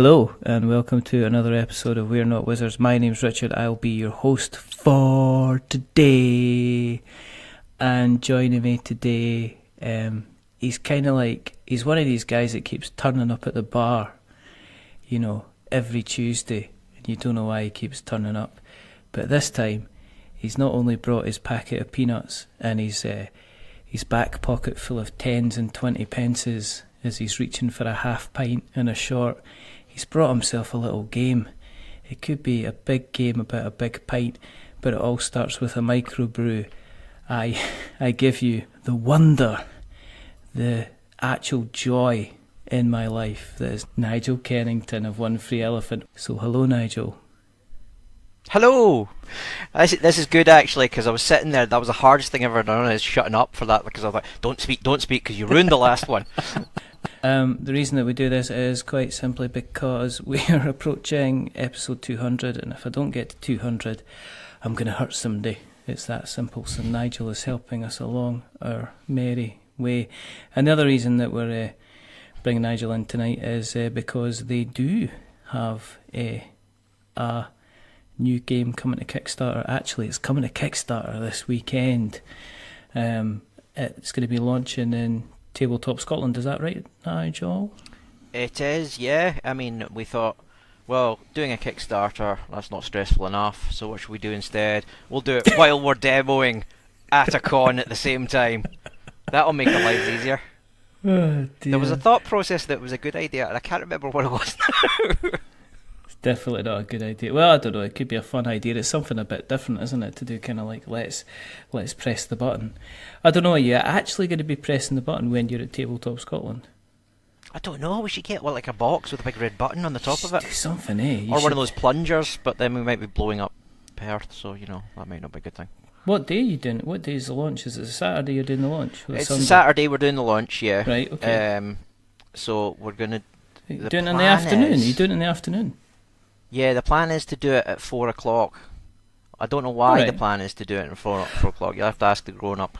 Hello and welcome to another episode of We're Not Wizards. My name's Richard. I'll be your host for today. And joining me today, he's kind of like, he's one of these guys that keeps turning up at the bar, you know, every Tuesday. And you don't know why he keeps turning up. But this time, he's not only brought his packet of peanuts and his back pocket full of 10s and 20 pences as he's reaching for a half pint and a short. He's brought himself a little game. It could be a big game about a big pint, but it all starts with a microbrew. I give you the wonder, the actual joy in my life that is Nigel Kennington of One Free Elephant. So hello, Nigel. Hello! This is good actually, because I was sitting there, that was the hardest thing I've ever done, is shutting up for that, because I was like, don't speak, because you ruined the last one. The reason that we do this is quite simply because we are approaching episode 200, and if I don't get to 200, I'm going to hurt somebody. It's that simple. So Nigel is helping us along our merry way. And the other reason that we're bringing Nigel in tonight is because they do have a new game coming to Kickstarter. Actually, it's coming to Kickstarter this weekend. It's going to be launching in Tabletop Scotland, is that right, Nigel? It is, yeah. I mean, we thought, well, doing a Kickstarter, that's not stressful enough, so what should we do instead? We'll do it while we're demoing at a con at the same time. That'll make our lives easier. Oh, dear. There was a thought process that was a good idea, and I can't remember what it was now. It's definitely not a good idea. Well, I don't know, it could be a fun idea. It's something a bit different, isn't it, to do kind of like, let's press the button. I don't know, are you actually going to be pressing the button when you're at Tabletop Scotland? I don't know, we should get like a box with a big red button on the top of it. Do something, eh? Or one of those plungers, but then we might be blowing up Perth, so, you know, that might not be a good thing. What day are you doing it? What day is the launch? Is it a Saturday you're doing the launch? It's a Saturday we're doing the launch, yeah. Right, okay. So we're going to... Are you doing it in the afternoon? Are you doing it in the afternoon? Yeah, the plan is to do it at 4 o'clock. I don't know why the plan is to do it at 4 o'clock. You'll have to ask the grown-up.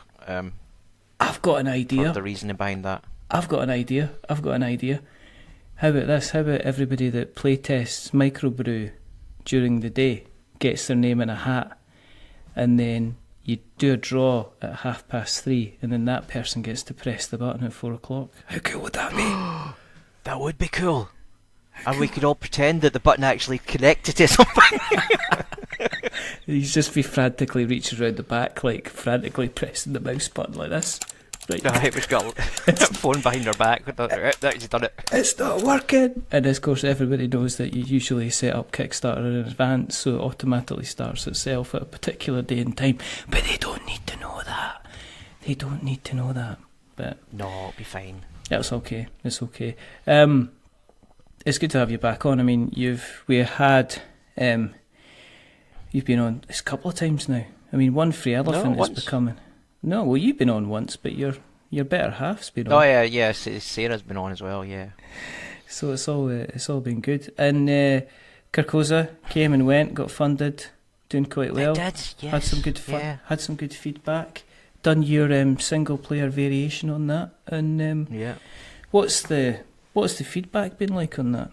I've got an idea. For the reasoning behind that. I've got an idea. How about this? How about everybody that playtests Microbrew during the day gets their name in a hat, and then you do a draw at 3:30, and then that person gets to press the button at 4 o'clock. How cool would that be? That would be cool. And we could all pretend that the button actually connected to something. You just be frantically reaching around the back, like frantically pressing the mouse button like this. Right, we've got a phone behind our back. That's done it. It's not working. And of course, everybody knows that you usually set up Kickstarter in advance, so it automatically starts itself at a particular day and time. But they don't need to know that. But no, it'll be fine. It's okay. It's good to have you back on. I mean, you've been on this a couple of times now. I mean, One Free Elephant is becoming. No, well, you've been on once, but your better half's been on. Oh yeah, Sarah's been on as well, yeah. So it's all been good. And Carcosa came and went, got funded, doing quite well. It did, yes. Had some good fun. Yeah. Had some good feedback. Done your single player variation on that, and yeah. What's the feedback been like on that?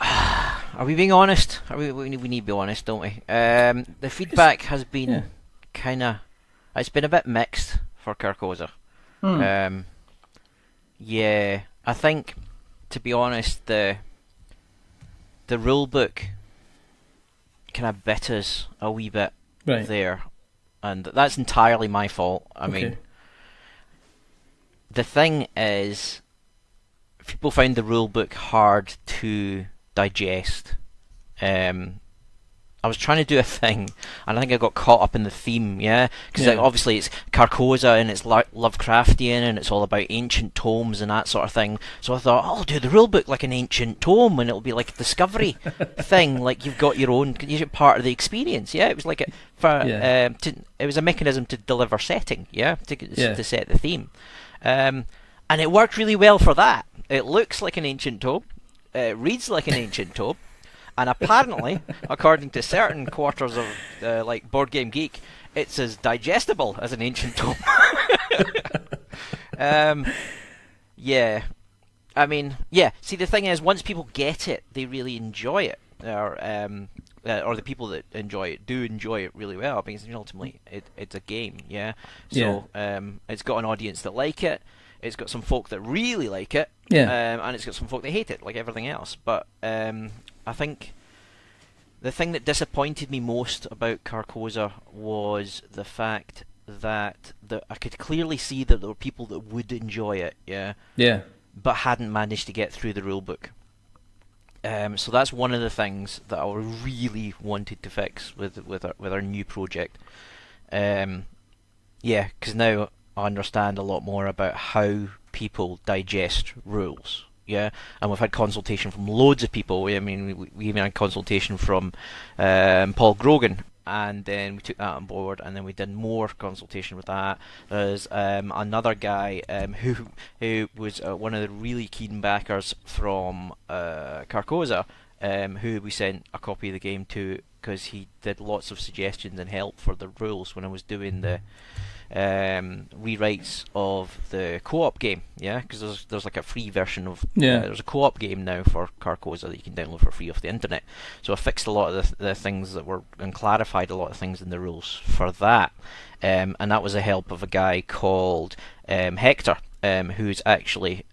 Are we being honest? We need to be honest, don't we? The feedback has been it's been a bit mixed for Carcosa. Yeah, I think, to be honest, the rule book kind of bit us a wee bit there, and that's entirely my fault. I mean, the thing is, people find the rule book hard to digest. I was trying to do a thing, and I think I got caught up in the theme, because obviously it's Carcosa and it's Lovecraftian and it's all about ancient tomes and that sort of thing. So I thought, I'll do the rulebook like an ancient tome, and it'll be like a discovery thing, like you've got your own, you're part of the experience. Yeah, it was like it was a mechanism to deliver setting, to set the theme, and it worked really well for that. It looks like an ancient tome, it reads like an ancient tome. And apparently, according to certain quarters of like Board Game Geek, it's as digestible as an ancient tome. Yeah, I mean, yeah. See, the thing is, once people get it, they really enjoy it, or the people that enjoy it do enjoy it really well, because ultimately it's a game, yeah. So it's got an audience that like it. It's got some folk that really like it, and it's got some folk that hate it, like everything else. But I think the thing that disappointed me most about Carcosa was the fact that I could clearly see that there were people that would enjoy it, but hadn't managed to get through the rulebook. So that's one of the things that I really wanted to fix with our new project. Because now I understand a lot more about how people digest rules. Yeah, and we've had consultation from loads of people. I mean, we even had consultation from Paul Grogan, and then we took that on board, and then we did more consultation with that. There's another guy who was one of the really keen backers from Carcosa, who we sent a copy of the game to, because he did lots of suggestions and help for the rules when I was doing the rewrites of the co-op game, because there's like a free version of there's a co-op game now for Carcosa that you can download for free off the internet. So I fixed a lot of the things that were, and clarified a lot of things in the rules for that, and that was the help of a guy called Hector, who's actually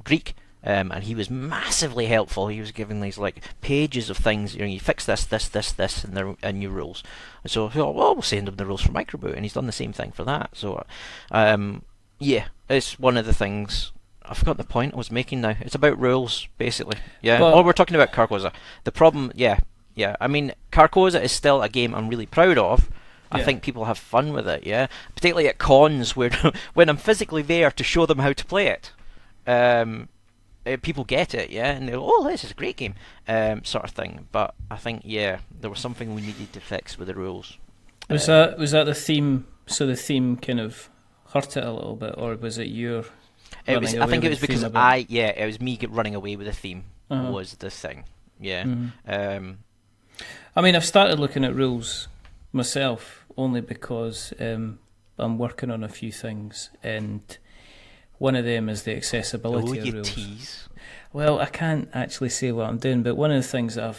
Greek. And he was massively helpful. He was giving these like pages of things. You fix this, and new rules. And so I thought, well, we'll send him the rules for Microbrew, and he's done the same thing for that. So, it's one of the things. I've forgotten the point I was making now. It's about rules, basically. Yeah. Well, we're talking about Carcosa. The problem, I mean, Carcosa is still a game I'm really proud of. I think people have fun with it. Yeah, particularly at cons where when I'm physically there to show them how to play it. People get it, and they go, "Oh, this is a great game," sort of thing. But I think, there was something we needed to fix with the rules. Was that the theme? So the theme kind of hurt it a little bit, or was it your? I think it was because it was me running away with the theme was the thing. Yeah. Mm-hmm. I mean, I've started looking at rules myself only because I'm working on a few things, and one of them is the accessibility of rules. Tease. Well, I can't actually say what I'm doing, but one of the things that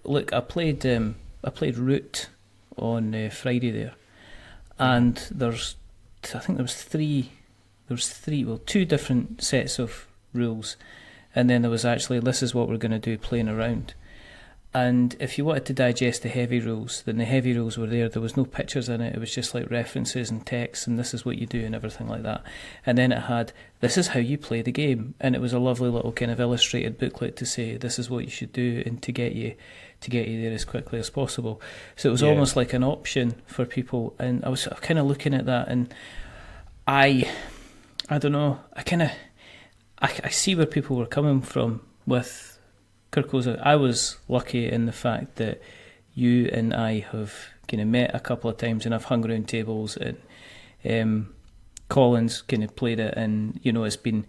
I played Root on Friday there, and I think there was two different sets of rules, and then there was actually, this is what we're going to do, playing around. And if you wanted to digest the heavy rules, then the heavy rules were there. There was no pictures in it. It was just like references and text, and this is what you do and everything like that. And then it had, this is how you play the game. And it was a lovely little kind of illustrated booklet to say, this is what you should do, and to get you there as quickly as possible. So it was almost like an option for people. And I was kind of looking at that, and I don't know, I see where people were coming from with Carcosa. I was lucky in the fact that you and I have kind of met a couple of times, and I've hung around tables, and Colin's kind of played it, and it's been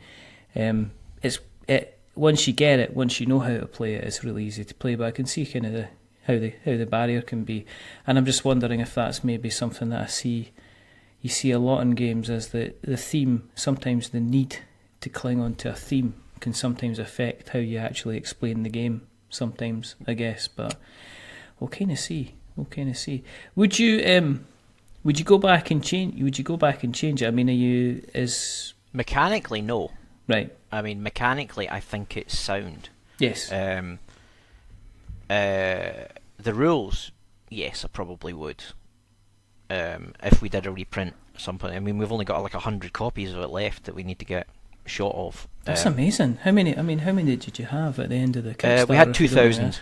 once you get it, once you know how to play it, it's really easy to play. But I can see kind of how the barrier can be, and I'm just wondering if that's maybe something that you see a lot in games, as the theme, sometimes the need to cling on to a theme can sometimes affect how you actually explain the game sometimes, I guess. But we'll kind of see. Would you go back and change it? I mean, mechanically, no. Right. I mean, mechanically, I think it's sound. Yes. The rules, yes, I probably would. If we did a reprint or something. I mean, we've only got like 100 copies of it left that we need to get shot of. That's amazing. How many did you have at the end of the Kickstarter? We had 2,000.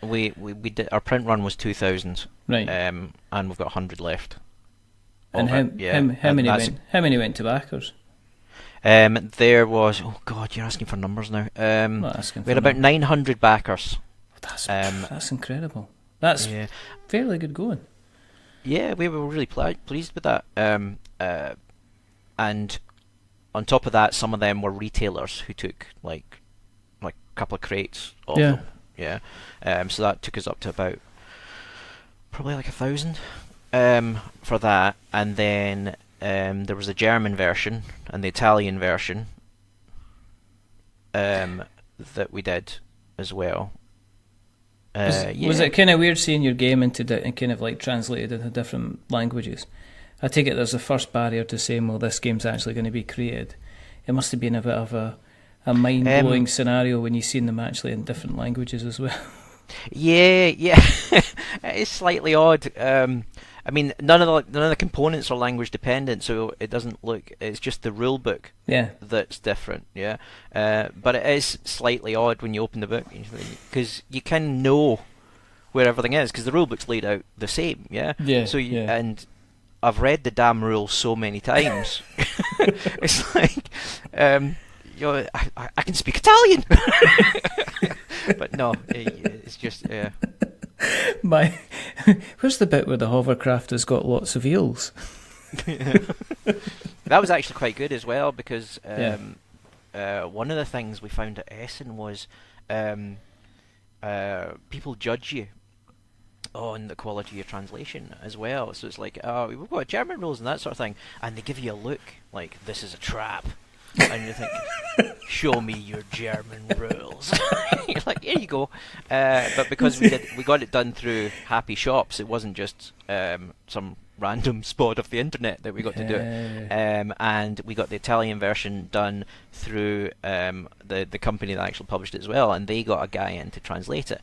We did, our print run was 2,000. Right. And we've got 100 left. And how many went to backers? There was, oh God, you're asking for numbers now. I'm not asking. We had about 900 backers. That's incredible. That's fairly good going. Yeah, we were really pleased with that. And on top of that, some of them were retailers who took like a couple of crates of them. Yeah. So that took us up to about probably like 1,000 for that. And then there was a German version and the Italian version. that we did as well. Was it kind of weird seeing your game and kind of like translated into different languages? I take it there's a first barrier to saying, well, this game's actually going to be created. It must have been a bit of a mind-blowing scenario when you've seen them actually in different languages as well. Yeah. It's slightly odd. I mean, none of the components are language dependent, so it doesn't look. It's just the rule book that's different. Yeah, but it is slightly odd when you open the book because you can know where everything is because the rule book's laid out the same. Yeah. And I've read the damn rules so many times. It's like, I can speak Italian, but no, it's just. Where's the bit where the hovercraft has got lots of eels? That was actually quite good as well because one of the things we found at Essen was people judge you on the quality of your translation as well. So it's like, oh, we've got German rules and that sort of thing, and they give you a look like this is a trap. And you think, show me your German rules. You're like, here you go. But because we got it done through Happy Shops, it wasn't just some random spot of the internet that we got to do it. And we got the Italian version done through the company that actually published it as well, and they got a guy in to translate it.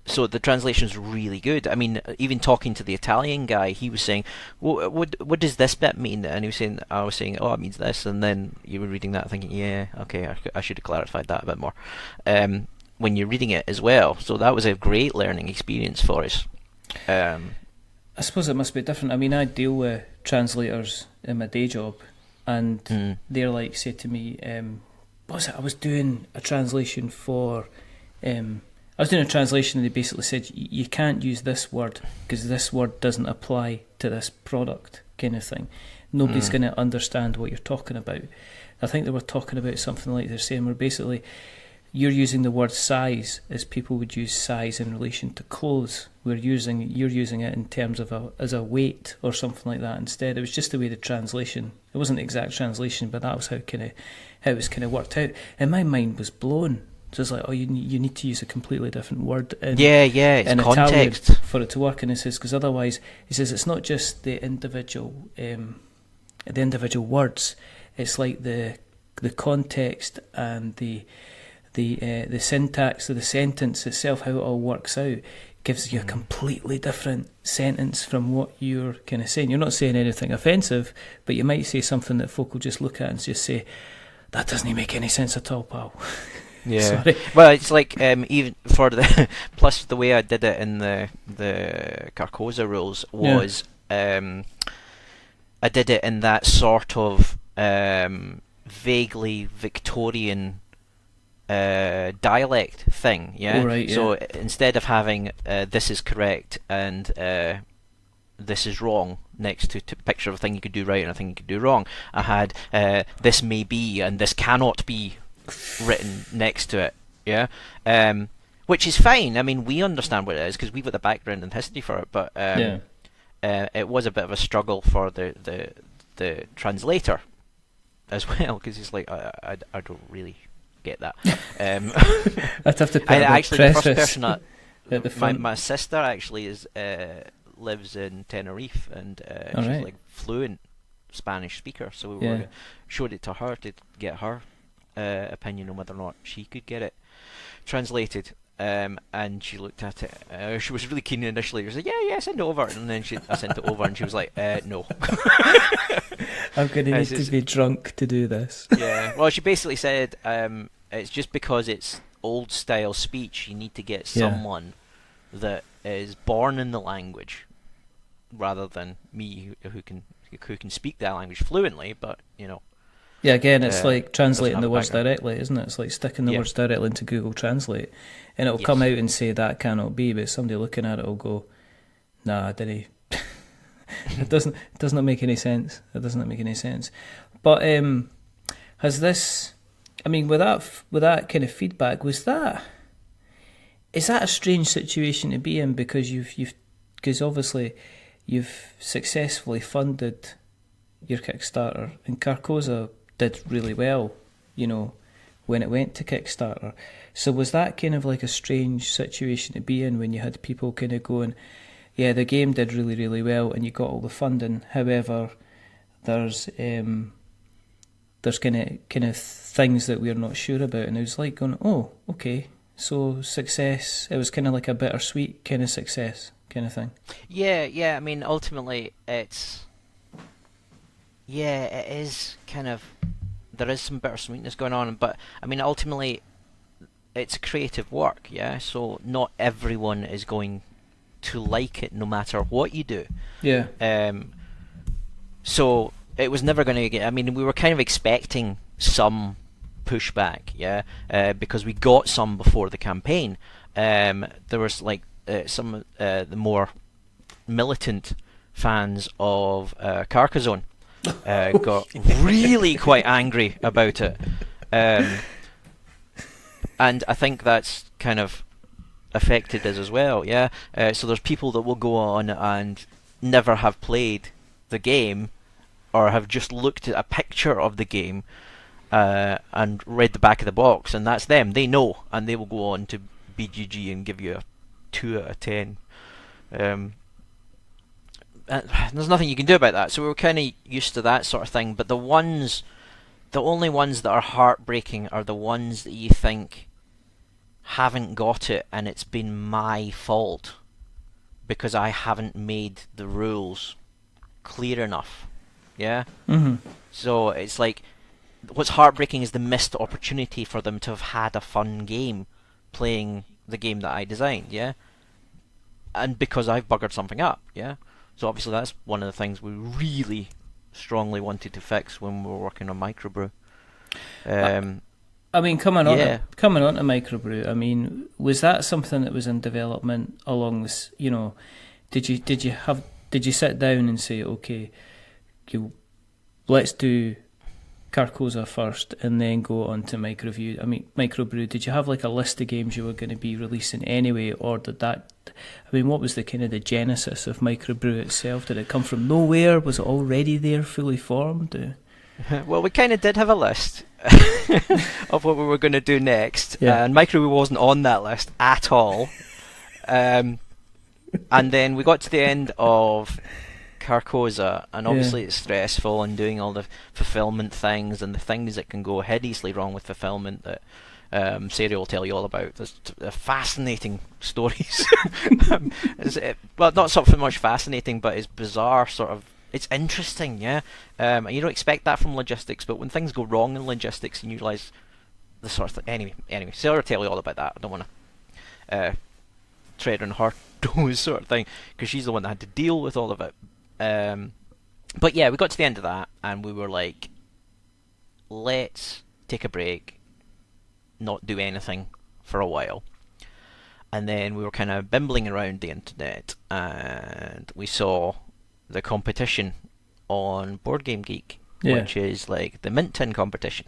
So the translation's really good. I mean, even talking to the Italian guy, he was saying, what does this bit mean? And I was saying, oh, it means this. And then you were reading that thinking, yeah, okay, I should have clarified that a bit more. When you're reading it as well. So that was a great learning experience for us. I suppose it must be different. I mean, I deal with translators in my day job, and they're like, say to me, what was it? I was doing a translation for... I was doing a translation and they basically said you can't use this word because this word doesn't apply to this product, kind of thing. Nobody's going to understand what you're talking about. I think they were talking about something like they're saying where basically you're using the word size as people would use size in relation to clothes. You're using it in terms of as a weight or something like that instead. It was just the way the translation. It wasn't the exact translation, but that was how it was kind of worked out. And my mind was blown. So it's like, oh, you need to use a completely different word in it's context Italian for it to work. And he says, because otherwise, he says it's not just the individual words. It's like the context and the syntax of the sentence itself, how it all works out, gives you a completely different sentence from what you're kind of saying. You're not saying anything offensive, but you might say something that folk will just look at and just say, that doesn't make any sense at all, pal. Yeah. Sorry. Well, it's like even for the plus the way I did it in the Carcosa rules was I did it in that sort of vaguely Victorian dialect thing. Yeah. Oh, right, so instead of having this is correct and this is wrong next to picture of a thing you could do right and a thing you could do wrong, I had this may be and this cannot be written next to it, which is fine. I mean, we understand what it is because we've got the background and history for it, but it was a bit of a struggle for the translator as well because he's like, I don't really get that. I'd have to put actually the first person at the front. My sister actually lives in Tenerife and she's like fluent Spanish speaker, so we showed it to her to get her opinion on whether or not she could get it translated, and she looked at it. She was really keen initially. She was like, yeah, send it over, and then I sent it over, and she was like, no. I'm going to need to be drunk to do this. Yeah, well, she basically said it's just because it's old style speech. You need to get someone that is born in the language, rather than me who can speak that language fluently, but you know. Yeah, again, it's like translating the words directly, isn't it? It's like sticking the words directly into Google Translate, and it'll come out and say that cannot be, but somebody looking at it will go, nah, didn't he? It doesn't make any sense. It doesn't make any sense. But has this? I mean, with that kind of feedback, is that a strange situation to be in because because obviously you've successfully funded your Kickstarter and Carcosa did really well, when it went to Kickstarter. So was that kind of like a strange situation to be in when you had people kind of going, yeah, the game did really, really well and you got all the funding. However, there's kind of things that we're not sure about. And it was like going, oh, okay, so success. It was kind of like a bittersweet kind of success kind of thing. Yeah. I mean, ultimately, it is kind of, there is some bittersweetness going on, but I mean, ultimately, it's a creative work, yeah. So not everyone is going to like it, no matter what you do. Yeah. So it was never going to get. I mean, we were kind of expecting some pushback, yeah, because we got some before the campaign. There was like some the more militant fans of Carcassonne got really quite angry about it, and I think that's kind of affected us as well, yeah. So there's people that will go on and never have played the game, or have just looked at a picture of the game and read the back of the box, and that's them. They know, and they will go on to BGG and give you a 2 out of 10. There's nothing you can do about that. So we were kind of used to that sort of thing. But the only ones that are heartbreaking are the ones that you think haven't got it, and it's been my fault because I haven't made the rules clear enough. Yeah. Mm-hmm. So it's like, what's heartbreaking is the missed opportunity for them to have had a fun game playing the game that I designed. Yeah. And because I've buggered something up. Yeah. So obviously that's one of the things we really strongly wanted to fix when we were working on Microbrew. I mean, coming on to Microbrew, I mean, was that something that was in development along this? You know, did you sit down and say, okay, let's do Carcosa first and then go on to Microbrew? Did you have like a list of games you were going to be releasing anyway, or did that? I mean, what was the kind of the genesis of Microbrew itself? Did it come from nowhere? Was it already there, fully formed? Well, we kind of did have a list of what we were going to do next, and Microbrew wasn't on that list at all. And then we got to the end of Carcosa, and obviously it's stressful and doing all the fulfillment things and the things that can go hideously wrong with fulfillment that Sarah will tell you all about. There's fascinating stories. Well, not so much fascinating, but it's bizarre, sort of. It's interesting, yeah. And you don't expect that from logistics, but when things go wrong in logistics, you realise the sort of thing. Anyway, Sarah will tell you all about that. I don't want to tread on her toes, sort of thing, because she's the one that had to deal with all of it. But yeah, we got to the end of that, and we were like, let's take a break, not do anything for a while. And then we were kind of bimbling around the internet, and we saw the competition on Board Game Geek, which is like the mint tin competition,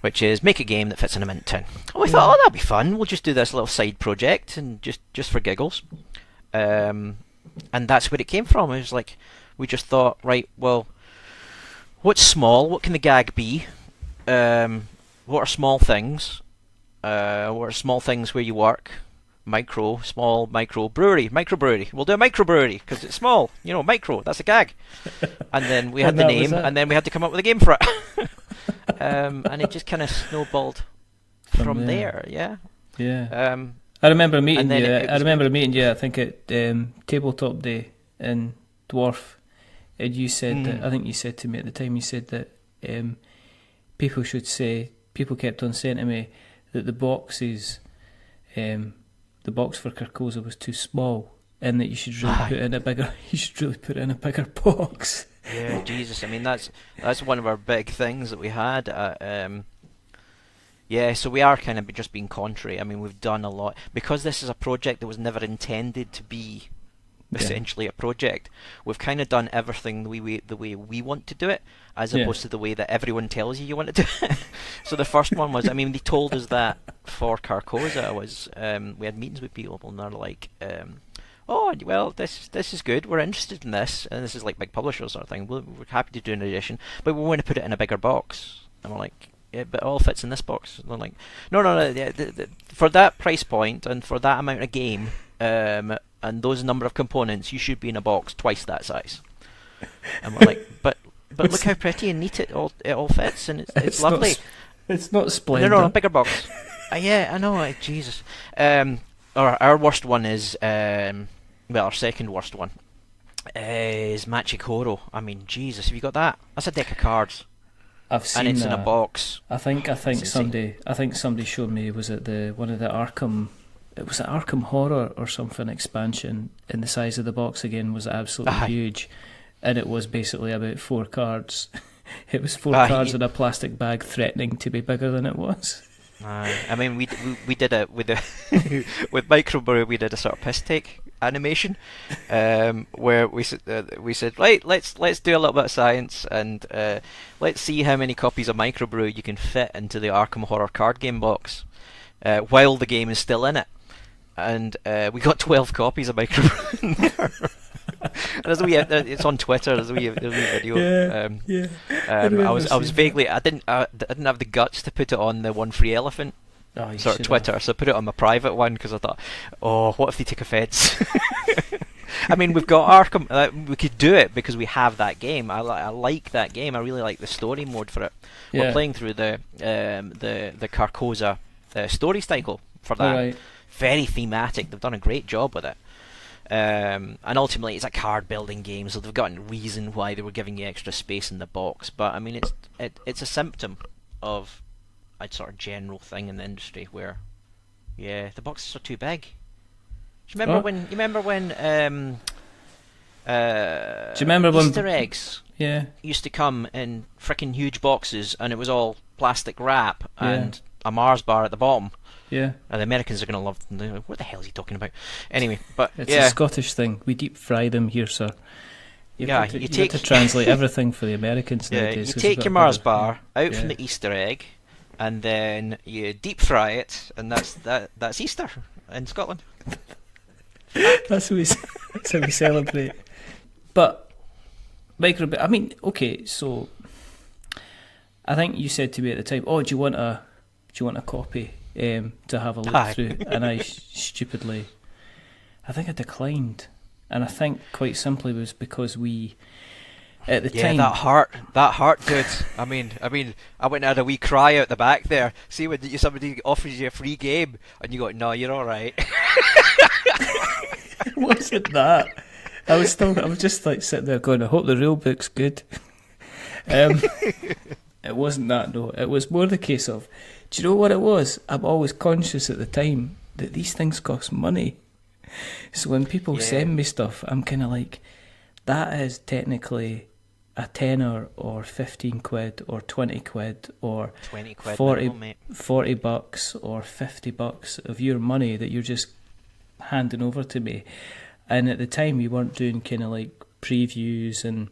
which is make a game that fits in a mint tin. And we thought, oh, that'll be fun. We'll just do this little side project and just for giggles. And that's where it came from. It was like, we just thought, right, well, what's small? What can the gag be? What are small things? What are small things where you work? Small microbrewery. We'll do a microbrewery because it's small. You know, micro. That's a gag. And then we had the name, and then we had to come up with a game for it. And it just kind of snowballed from there. Yeah. Yeah. I remember meeting you. I think at Tabletop Day in Dwarf, and you said that. I think you said to me at the time. You said that people kept on saying to me that the boxes. The box for Carcosa was too small, and that you should really put in a bigger. You should really put in a bigger box. Yeah, Jesus. I mean, that's one of our big things that we had. Yeah, so we are kind of just being contrary. I mean, we've done a lot because this is a project that was never intended to be essentially a project. We've kind of done everything the way we want to do it, as opposed to the way that everyone tells you want to do it. So the first one was, I mean, they told us that for Carcosa was, we had meetings with people and they're like, oh, well, this is good, we're interested in this, and this is like big publishers sort of thing, we're happy to do an edition, but we want to put it in a bigger box. And we're like, yeah, but it all fits in this box. And I'm like, no, yeah, for that price point and for that amount of game, and those number of components, you should be in a box twice that size. And we're like, but look how pretty and neat it all fits, and it's lovely. It's not splendid. No, a bigger box. Yeah, I know. Jesus. Our worst one is our second worst one is Machikoro. I mean, Jesus, have you got that? That's a deck of cards. I've seen and it's in a box. I think somebody showed me, was it one of the Arkham? It was an Arkham Horror or something expansion, and the size of the box again was absolutely huge, and it was basically about 4 cards. It was 4 cards in a plastic bag, threatening to be bigger than it was. I mean, we did it with with Microbrew. We did a sort of piss take animation, where we said, right, let's do a little bit of science and let's see how many copies of Microbrew you can fit into the Arkham Horror card game box while the game is still in it, and we got 12 copies of Microbrew in there. And it's on Twitter. There's a wee video. I was vaguely. I didn't have the guts to put it on the One Free Elephant sort of Twitter, so I put it on my private one because I thought, oh, what if they take offence? I mean, we've got Arkham. We could do it because we have that game. I like that game. I really like the story mode for it. We're playing through the Carcosa story cycle for that. Right. Very thematic. They've done a great job with it. And ultimately it's a card building game, so they've got a reason why they were giving you extra space in the box. But I mean, it's a symptom of a sort of general thing in the industry where, the boxes are too big. Do you remember when Easter eggs used to come in frickin' huge boxes, and it was all plastic wrap and a Mars bar at the bottom? Yeah. And the Americans are going to love them. They're like, what the hell is he talking about? Anyway, but it's a Scottish thing. We deep fry them here, sir. You have to translate everything for the Americans nowadays. You take your Mars bar out from the Easter egg, and then you deep fry it, and that's Easter in Scotland. That's how we celebrate. But Microbrew, I mean, okay, so I think you said to me at the time, "Oh, do you want a copy to have a look through?" And I stupidly, I think I declined, and I think quite simply was because we, at the time, that heart, dude. I mean, I went and had a wee cry out the back there. See when somebody offers you a free game, and you go, "No, you're all right." It wasn't that. I was just like sitting there going, "I hope the rulebook's good." It wasn't that, no. It was more the case of, do you know what it was? I'm always conscious at the time that these things cost money. So when people send me stuff, I'm kind of like, that is technically a tenner or 15 quid or 20 quid or 20 quid 40 bucks or 50 bucks of your money that you're just handing over to me. And at the time we weren't doing kind of like previews and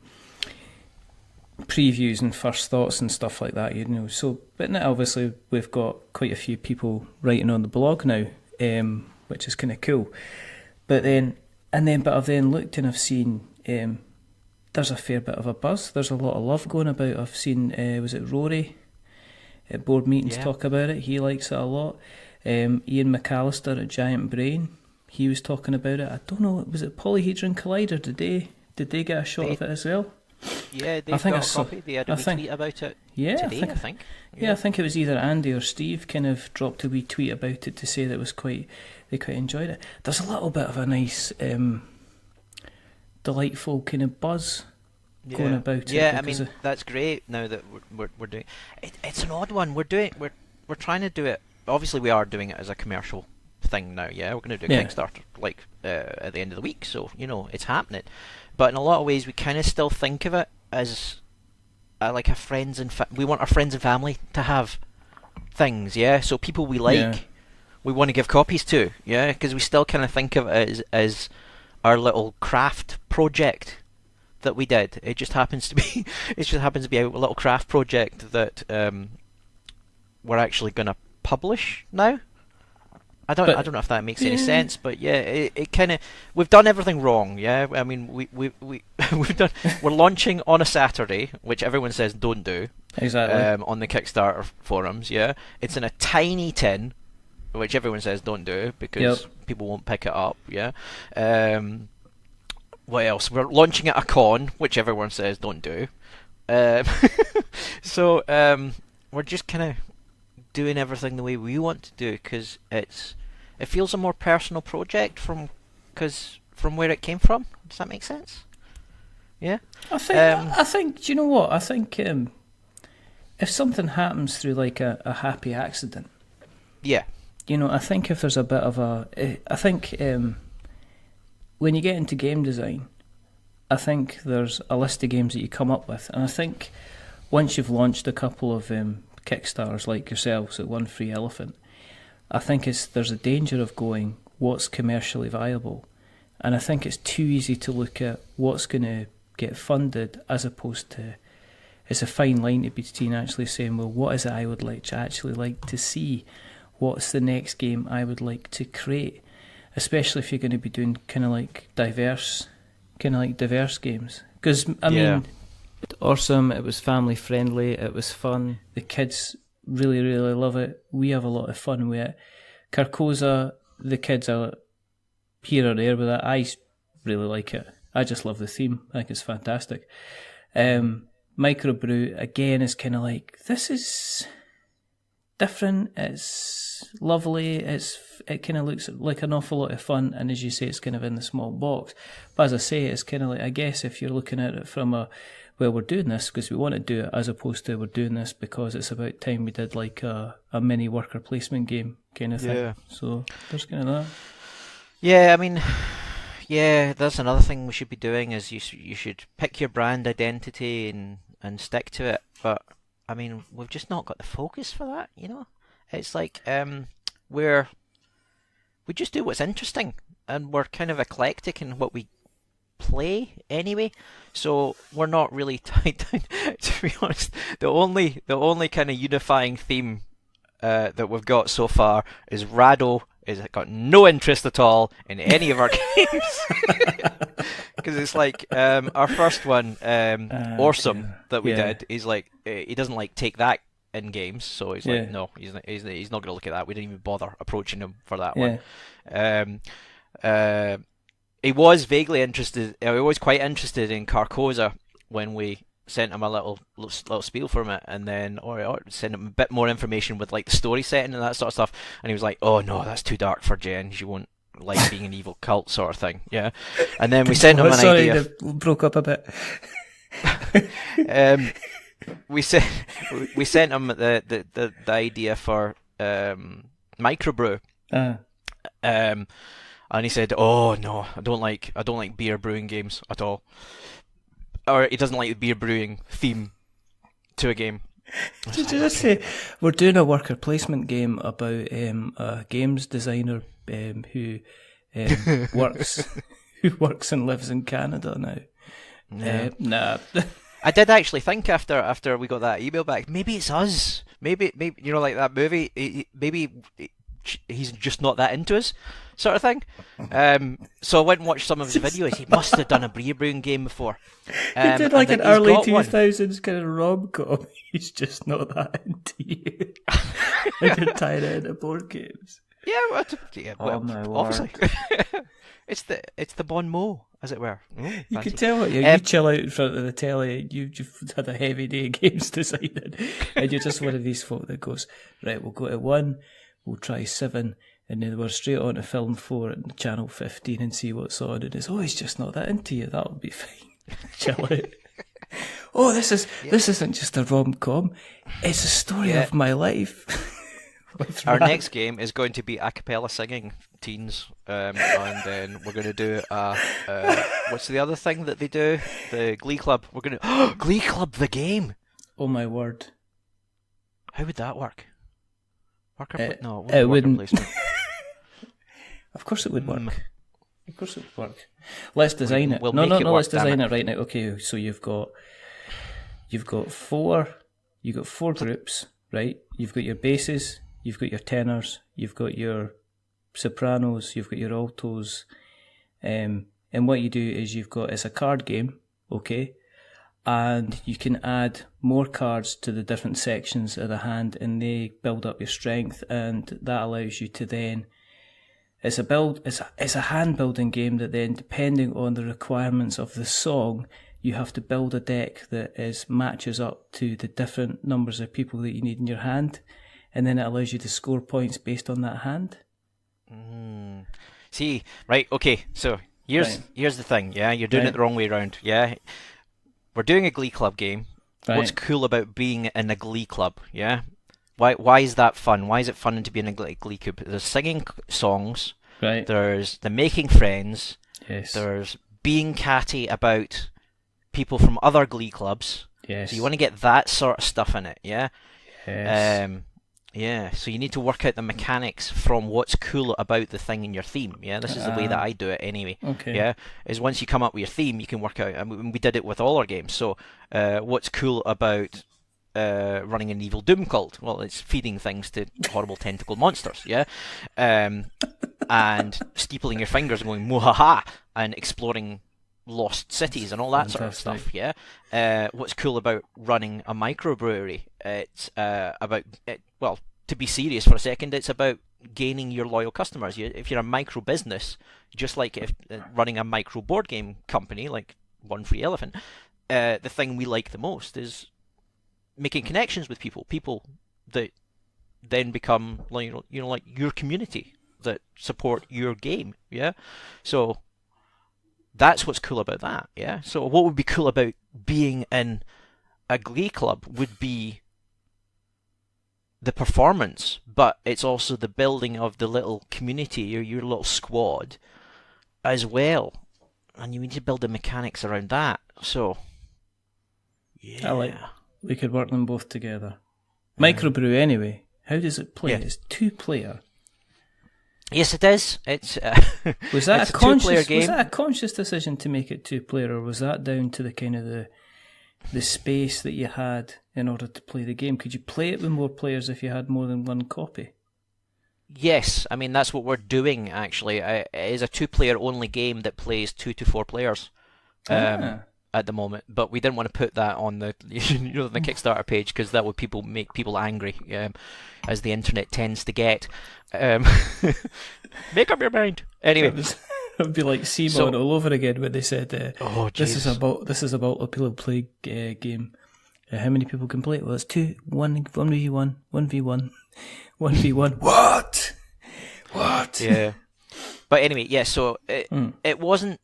first thoughts and stuff like that, you know. So, but now obviously we've got quite a few people writing on the blog now, which is kind of cool. But I've then looked and I've seen there's a fair bit of a buzz. There's a lot of love going about. I've seen was it Rory at board meetings talk about it. He likes it a lot. Ian McAllister at Giant Brain, he was talking about it. I don't know, was it Polyhedron Collider? Did they get a shot of it as well? Yeah, they've got a copy. They had a wee tweet about it today, I think. Yeah, I think it was either Andy or Steve kind of dropped a wee tweet about it to say that they quite enjoyed it. There's a little bit of a nice, delightful kind of buzz going about it. Yeah, I mean, that's great now that we're doing it. It's an odd one. We're trying to do it. Obviously, we are doing it as a commercial thing now. Yeah, we're going to do a Kickstarter at the end of the week, so you know it's happening. But in a lot of ways, we kind of still think of it as like a friends and we want our friends and family to have things, yeah. So people we like, we want to give copies to, yeah, because we still kind of think of it as our little craft project that we did. It just happens to be a little craft project that we're actually going to publish now. I don't know if that makes any sense, but yeah, it kind of, we've done everything wrong. Yeah, I mean we're launching on a Saturday, which everyone says don't do. Exactly. On the Kickstarter forums. Yeah, it's in a tiny tin, which everyone says don't do because people won't pick it up. Yeah. What else? We're launching at a con, which everyone says don't do. So we're just kind of doing everything the way we want to do because it feels a more personal project from where it came from. Does that make sense? Yeah. I think. Do you know what? I think if something happens through like a happy accident, yeah. You know, I think if there's a bit of I think when you get into game design, I think there's a list of games that you come up with, and I think once you've launched a couple of Kickstarters like yourselves at One Free Elephant, I think there's a danger of going, what's commercially viable? And I think it's too easy to look at what's going to get funded as opposed to, it's a fine line between actually saying, well, what is it I would actually like to see? What's the next game I would like to create? Especially if you're going to be doing kind of like diverse games. Because, I mean, awesome, it was family friendly, it was fun. The kids really, really love it. We have a lot of fun with it. Carcosa, the kids are here or there with it. I really like it. I just love the theme. I think it's fantastic. Microbrew, again, is kind of like, this is different, it's lovely, it kind of looks like an awful lot of fun, and as you say, it's kind of in the small box. But as I say, it's kind of like, I guess if you're looking at it from well, we're doing this because we want to do it, as opposed to we're doing this because it's about time we did like a mini worker placement game kind of thing. Yeah. So there's kind of that. Yeah, I mean, yeah, that's another thing we should be doing is you should pick your brand identity and stick to it. But I mean, we've just not got the focus for that, you know? It's like we just do what's interesting, and we're kind of eclectic in what we play anyway. So we're not really tied down. To be honest, the only kind of unifying theme that we've got so far is Rado has got no interest at all in any of our games. Because it's like our first one, Awesome, that we did. He's like, he doesn't like take that in games, so he's like, no, he's not going to look at that. We didn't even bother approaching him for that one. He was vaguely interested. He was quite interested in Carcosa when we sent him a little spiel from it, and then or sent him a bit more information with like the story setting and that sort of stuff. And he was like, "Oh no, that's too dark for Jen. She won't like being an evil cult sort of thing." Yeah, and then we sent him an idea. Broke up a bit. We sent him the idea for Microbrew. And he said, "Oh no, I don't like beer brewing games at all." Or he doesn't like the beer brewing theme to a game. Did you just say we're doing a worker placement game about a games designer who works and lives in Canada now? Yeah. Nah. I did actually think after we got that email back, maybe it's us. Maybe you know, like that movie. Maybe he's just not that into us, sort of thing. So I went and watched some of his videos. He must have done a beer brewing game before. He did like an early 2000s kind of rom-com. He's just not that into you. And you're tying it into board games. Yeah, well, my obviously. It's the bon mot, as it were. You can tell what you chill out in front of the telly. You've had a heavy day of games designing, and you're just one of these folk that goes, right, we'll go to 1, we'll try 7, and then we're straight on to film 4 and channel 15 and see what's on. And it's, he's just not that into you. That'll be fine. Chill out. This isn't just a rom-com. It's a story of my life. Our next game is going to be a cappella singing teens, and then we're going to do what's the other thing that they do? The Glee Club. We're going to Glee Club the game. Oh my word! How would that work? It wouldn't. Of course it would work. Of course it would work. Let's design it. Let's design it right now. Okay, so you've got 4 groups, right? You've got your basses, you've got your tenors, you've got your sopranos, you've got your altos, and what you do is it's a card game, okay, and you can add more cards to the different sections of the hand, and they build up your strength, and that allows you to then. It's a hand building game that then, depending on the requirements of the song, you have to build a deck that matches up to the different numbers of people that you need in your hand, and then it allows you to score points based on that hand. See, right, okay, so here's the thing, yeah, you're doing it the wrong way around, yeah. We're doing a Glee Club game. Right. What's cool about being in a Glee Club, yeah? Why is that fun? Why is it fun to be in a Glee Club? There's singing songs, right? There's the making friends, yes. There's being catty about people from other Glee clubs. Yes. So you want to get that sort of stuff in it, yeah? Yes. Yeah, so you need to work out the mechanics from what's cool about the thing in your theme, yeah? This is the way that I do it anyway. Okay. Yeah? Is once you come up with your theme, you can work out, and we did it with all our games, so what's cool about running an evil doom cult? Well, it's feeding things to horrible tentacle monsters, yeah? And steepling your fingers and going, "Mwahaha," and exploring lost cities and all that sort of stuff, yeah? What's cool about running a microbrewery? It's to be serious for a second, it's about gaining your loyal customers. If you're a micro business, just like if running a micro board game company like One Free Elephant, the thing we like the most is making connections with people that then become like your community that support your game, yeah? So that's what's cool about that, yeah? So what would be cool about being in a Glee Club would be the performance, but it's also the building of the little community, or your little squad, as well. And you need to build the mechanics around that. So, yeah. We could work them both together. Microbrew, anyway. How does it play? Yeah. It's 2-player. Yes, it is. It's was that it's a two-player game. Was that a conscious decision to make it 2-player, or was that down to the kind of the space that you had in order to play the game? Could you play it with more players if you had more than one copy? Yes, I mean that's what we're doing actually. It is a 2-player only game that plays 2 to 4 players at the moment. But we didn't want to put that on the the Kickstarter page because that would make people angry, as the internet tends to get. Make up your mind. Anyway, it would be like Seaborn all over again when they said, "This is about a people play game. How many people can play it? Well, it's 1v1, 1v1, 1v1. What? Yeah. But anyway, yeah. So it wasn't.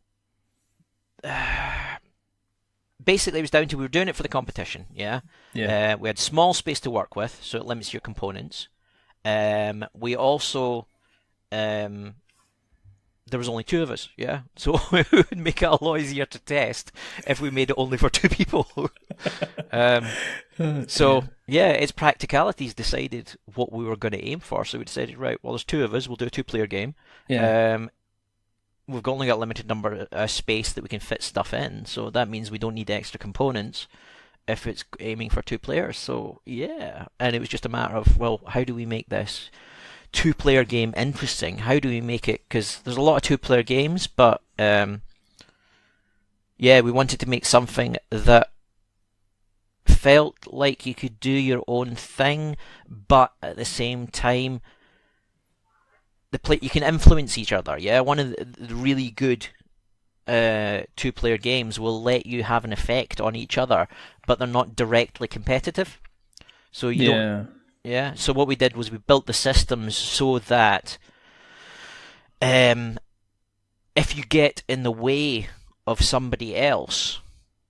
Basically, it was down to we were doing it for the competition. Yeah. Yeah. We had small space to work with, so it limits your components. We also, there was only 2 of us, yeah, so it would make it a lot easier to test if we made it only for 2 people. So yeah, it's practicalities decided what we were going to aim for. So we decided, right, well, there's 2 of us, we'll do a 2-player game. Yeah. We've only got a limited number of space that we can fit stuff in, so that means we don't need extra components if it's aiming for 2 players. So yeah, and it was just a matter of, well, how do we make this 2-player game interesting? How do we make it, because there's a lot of 2-player games, but we wanted to make something that felt like you could do your own thing, but at the same time you can influence each other. Yeah, one of the really good 2-player games will let you have an effect on each other, but they're not directly competitive. So you don't. Yeah. So what we did was we built the systems so that if you get in the way of somebody else,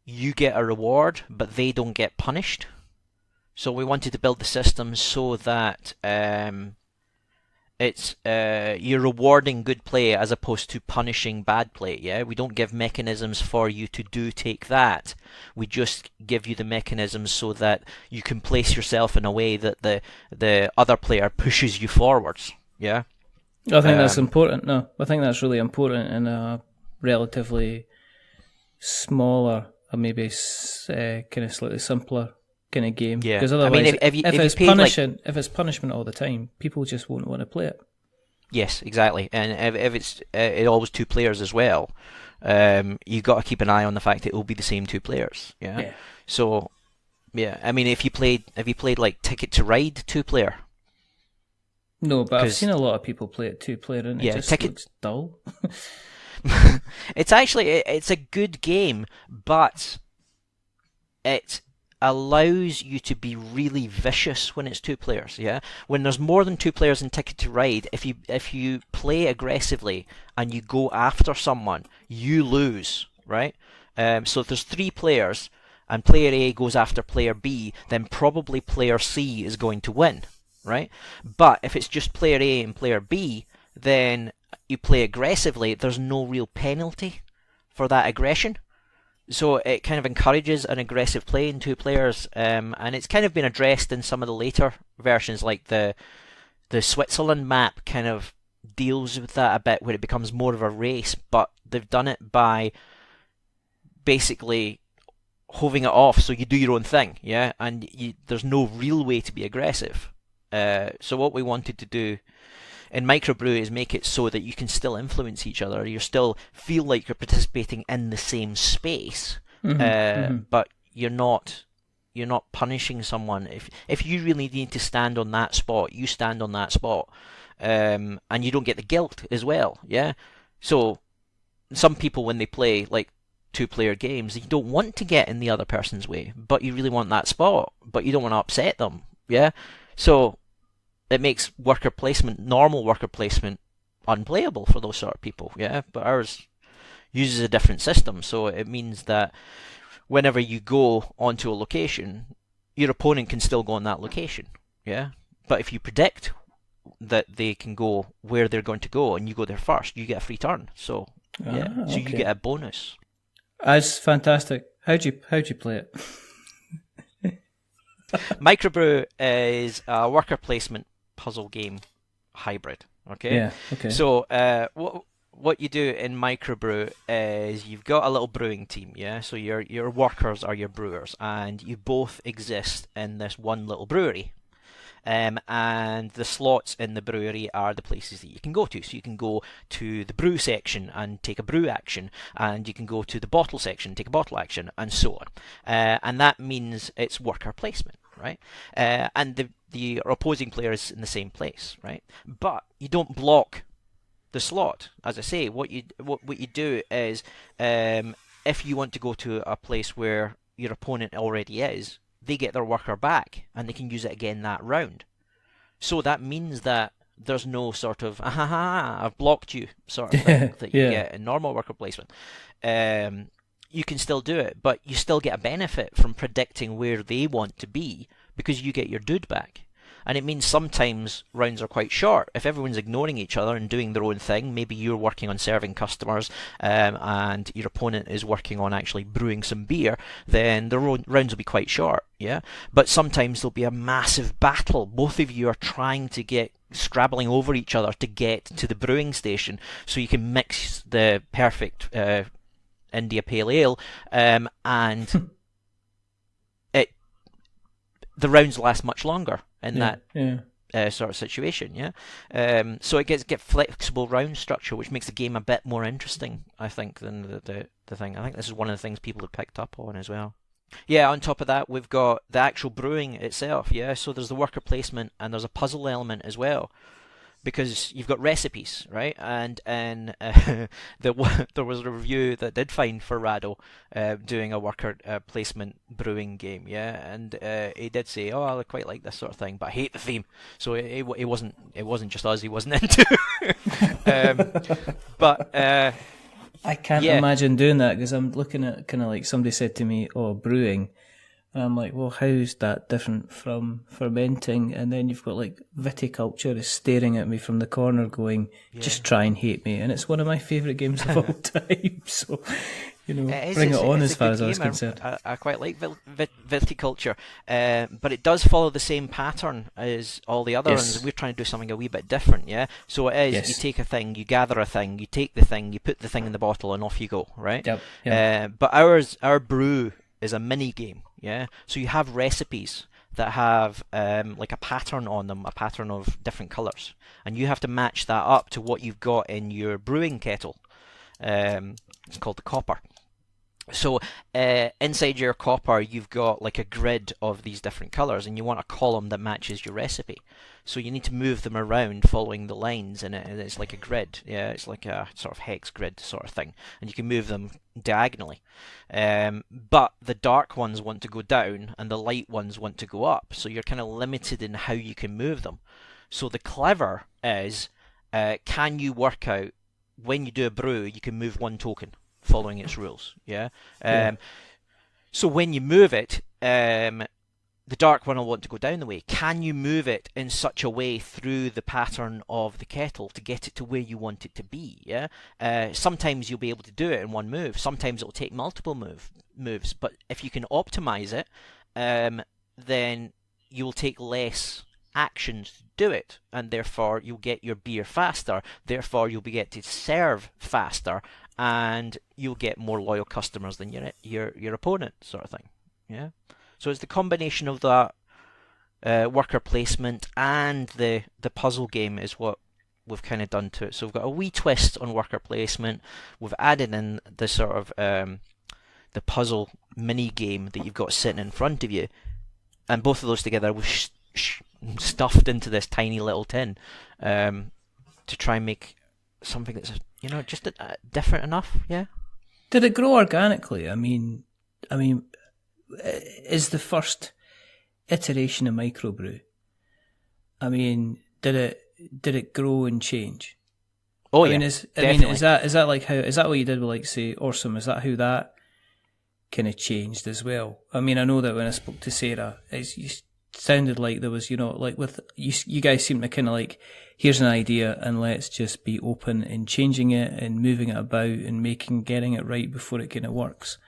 you get a reward, but they don't get punished. So we wanted to build the systems so that it's you're rewarding good play as opposed to punishing bad play. Yeah, we don't give mechanisms for you to take that. We just give you the mechanisms so that you can place yourself in a way that the other player pushes you forwards. Yeah, I think that's important. No, I think that's really important in a relatively smaller, or maybe kind of slightly simpler kind of game. Yeah, because otherwise, if it's punishment all the time, people just won't want to play it. Yes, exactly. And if it's always two players as well, you've got to keep an eye on the fact that it will be the same two players. Yeah. Yeah. So yeah, I mean, if you played like Ticket to Ride two player? No, but I've seen a lot of people play it two player, and it just looks dull. It's actually it's a good game, but it allows you to be really vicious when it's two players. Yeah, when there's more than two players in Ticket to Ride, if you play aggressively and you go after someone, you lose, right? So if there's three players and player A goes after player B, then probably player C is going to win, right? But if it's just player A and player B, then you play aggressively, there's no real penalty for that aggression. So it kind of encourages an aggressive play in two players, and it's kind of been addressed in some of the later versions, like the Switzerland map kind of deals with that a bit, where it becomes more of a race, but they've done it by basically hoving it off, so you do your own thing, yeah, and there's no real way to be aggressive. So what we wanted to do in Microbrew is make it so that you can still influence each other. You still feel like you're participating in the same space, but you're not punishing someone. If you really need to stand on that spot, you stand on that spot, and you don't get the guilt as well. Yeah. So some people, when they play like two-player games, you don't want to get in the other person's way, but you really want that spot, but you don't want to upset them. Yeah. So it makes normal worker placement, unplayable for those sort of people, yeah? But ours uses a different system, so it means that whenever you go onto a location, your opponent can still go on that location, yeah? But if you predict that they can go where they're going to go and you go there first, you get a free turn, so yeah, so you get a bonus. That's fantastic. How'd you play it? Microbrew is a worker placement puzzle game hybrid. Okay. Yeah. Okay. So what you do in Microbrew is you've got a little brewing team. Yeah. So your workers are your brewers, and you both exist in this one little brewery. And the slots in the brewery are the places that you can go to. So you can go to the brew section and take a brew action, and you can go to the bottle section and take a bottle action, and so on. And that means it's worker placement, right? And the opposing player is in the same place, right? But you don't block the slot. As I say, what you do is, if you want to go to a place where your opponent already is, they get their worker back and they can use it again that round. So that means that there's no sort of I've blocked you sort of thing that you get in normal worker placement. You can still do it, but you still get a benefit from predicting where they want to be, because you get your dude back. And it means sometimes rounds are quite short. If everyone's ignoring each other and doing their own thing, maybe you're working on serving customers, and your opponent is working on actually brewing some beer, then the rounds will be quite short, yeah? But sometimes there'll be a massive battle. Both of you are trying to scrabbling over each other to get to the brewing station, so you can mix the perfect India Pale Ale, and the rounds last much longer in that sort of situation, yeah. So it get flexible round structure, which makes the game a bit more interesting, I think, than the thing. I think this is one of the things people have picked up on as well. Yeah, on top of that, we've got the actual brewing itself, yeah. So there's the worker placement, and there's a puzzle element as well, because you've got recipes, right? And there was a review that did find for Rado doing a worker placement brewing game, yeah, and he did say, "Oh, I quite like this sort of thing, but I hate the theme." So it wasn't just us he wasn't into. But I can't imagine doing that, because I'm looking at kind of like somebody said to me, "Oh, brewing." And I'm like, well, how's that different from fermenting? And then you've got like viticulture is staring at me from the corner going, just try and hate me. And it's one of my favourite games of all time. So, bring it on as far as I was concerned. I quite like viticulture. But it does follow the same pattern as all the other ones. We're trying to do something a wee bit different, yeah? So it is, you take a thing, you gather a thing, you take the thing, you put the thing in the bottle, and off you go, right? Yep. But our brew is a mini game. Yeah, so you have recipes that have like a pattern on them, a pattern of different colours, and you have to match that up to what you've got in your brewing kettle. It's called the copper. So inside your copper, you've got like a grid of these different colours, and you want a column that matches your recipe. So you need to move them around following the lines in it, and it's like a grid. Yeah, it's like a sort of hex grid sort of thing, and you can move them diagonally. But the dark ones want to go down, and the light ones want to go up. So you're kind of limited in how you can move them. So the clever is, can you work out when you do a brew, you can move one token following its rules. Yeah. So when you move it, the dark one will want to go down the way. Can you move it in such a way through the pattern of the kettle to get it to where you want it to be? Yeah. Sometimes you'll be able to do it in one move. Sometimes it'll take multiple moves. But if you can optimize it, then you'll take less actions to do it, and therefore you'll get your beer faster. Therefore you'll be get to serve faster, and you'll get more loyal customers than your opponent, sort of thing. Yeah. So it's the combination of that worker placement and the puzzle game is what we've kind of done to it. So we've got a wee twist on worker placement. We've added in the sort of the puzzle mini game that you've got sitting in front of you, and both of those together we've stuffed into this tiny little tin to try and make something that's just different enough. Yeah. Did it grow organically? I mean, is the first iteration of Microbrew, I mean, did it grow and change? Oh, I yeah. mean, is that like how, is that what you did with, like, say, Awesome? Is that how that kind of changed as well? I mean, I know that when I spoke to Sarah, you sounded like there was, like with you guys seem to kind of like, here's an idea and let's just be open in changing it and moving it about and getting it right before it kind of works.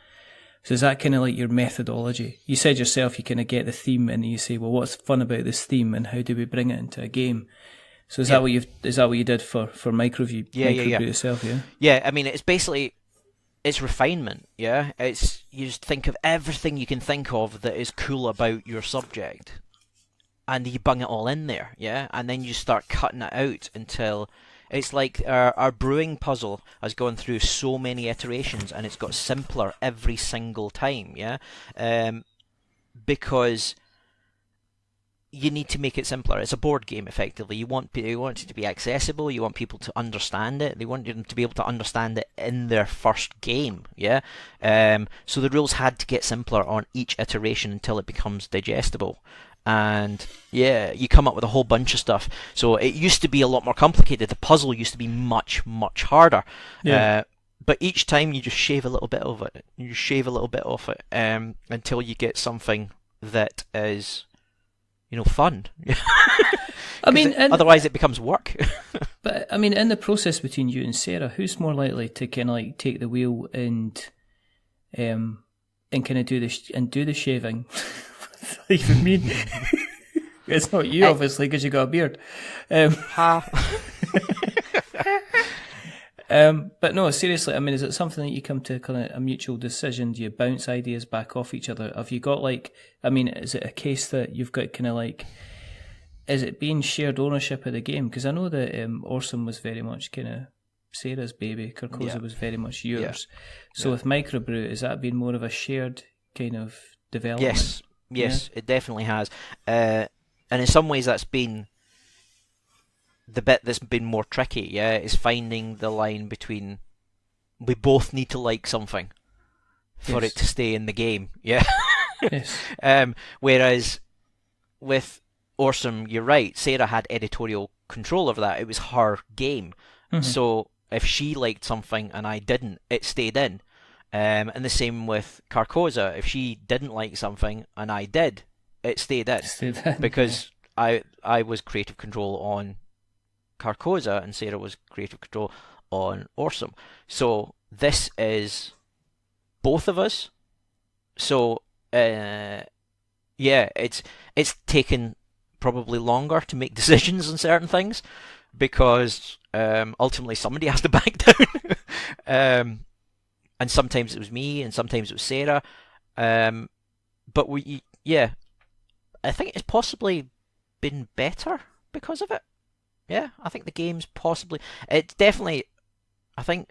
So is that kind of like your methodology? You said yourself you kind of get the theme and you say, well, what's fun about this theme and how do we bring it into a game? So is that what you did for Microbrew? Microbrew itself, yeah? Yeah, I mean, it's basically, it's refinement, yeah? It's, you just think of everything you can think of that is cool about your subject, and you bung it all in there, yeah? And then you start cutting it out until it's like our brewing puzzle has gone through so many iterations, and it's got simpler every single time, yeah? Because you need to make it simpler. It's a board game, effectively. You want it to be accessible. You want people to understand it. They want them to be able to understand it in their first game, yeah? So the rules had to get simpler on each iteration until it becomes digestible. And yeah, you come up with a whole bunch of stuff. So it used to be a lot more complicated. The puzzle used to be much, much harder. Yeah. But each time you just shave a little bit of it. You shave a little bit off it until you get something that is, fun. I mean, otherwise it becomes work. But I mean, in the process between you and Sarah, who's more likely to kind of like take the wheel and kind of do the shaving? Even mean, it's not you, obviously, because you got a beard. But no, seriously, I mean, is it something that you come to kind of a mutual decision? Do you bounce ideas back off each other? Have you got is it a case that you've got kind of like, is it being shared ownership of the game? Because I know that Awesome was very much kind of Sarah's baby, Carcosa was very much yours. Yeah. So with Microbrew, has that been more of a shared kind of development? Yes, it definitely has. And in some ways that's been the bit that's been more tricky, yeah, is finding the line between we both need to like something for it to stay in the game, yeah. Yes. Whereas with Awesome, you're right, Sarah had editorial control over that. It was her game. Mm-hmm. So if she liked something and I didn't, it stayed in. And the same with Carcosa. If she didn't like something and I did, it stayed in. Because I was creative control on Carcosa and Sarah was creative control on Awesome. So this is both of us. So it's taken probably longer to make decisions on certain things because ultimately somebody has to back down. And sometimes it was me, and sometimes it was Sarah. But I think it's possibly been better because of it. Yeah, I think the game's possibly... It's definitely... I think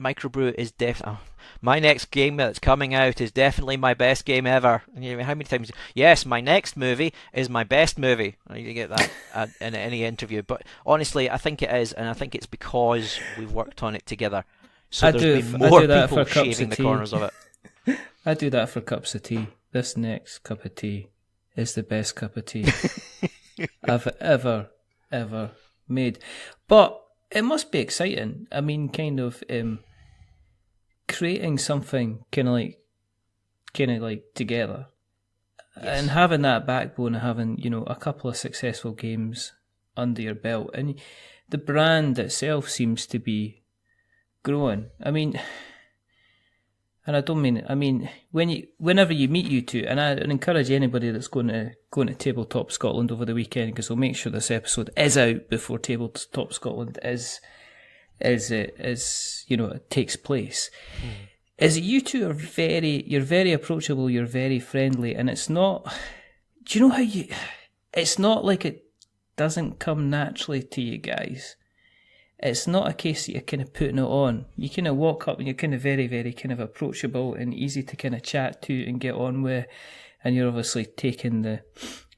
Microbrew is definitely... my next game that's coming out is definitely my best game ever. And you know, how many times... Yes, my next movie is my best movie. You get that in any interview. But honestly, I think it is, and I think it's because we've worked on it together. So there's been more people shaving the corners of it. I do that for cups of tea. This next cup of tea is the best cup of tea I've ever made. But it must be exciting. I mean, kind of creating something kind of like together, yes. And having that backbone, and having a couple of successful games under your belt, and the brand itself seems to be growing. I mean, and I don't mean. I mean, whenever you meet you two, and I encourage anybody that's going to Tabletop Scotland over the weekend, because we'll make sure this episode is out before Tabletop Scotland it takes place. Is that you two are you're very approachable, you're very friendly, and it's not. Do you know how you? It's not like it doesn't come naturally to you guys. It's not a case that you're kind of putting it on. You kind of walk up and you're kind of very, very kind of approachable and easy to kind of chat to and get on with. And you're obviously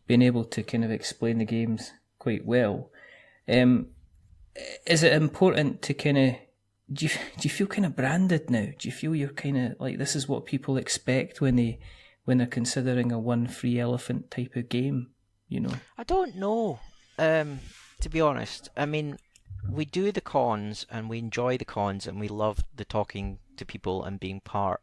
being able to kind of explain the games quite well. Is it important to kind of, do you feel kind of branded now? Do you feel you're kind of like, this is what people expect when they're considering a one free elephant type of game, I don't know, to be honest. I mean, we do the cons and we enjoy the cons and we love the talking to people and being part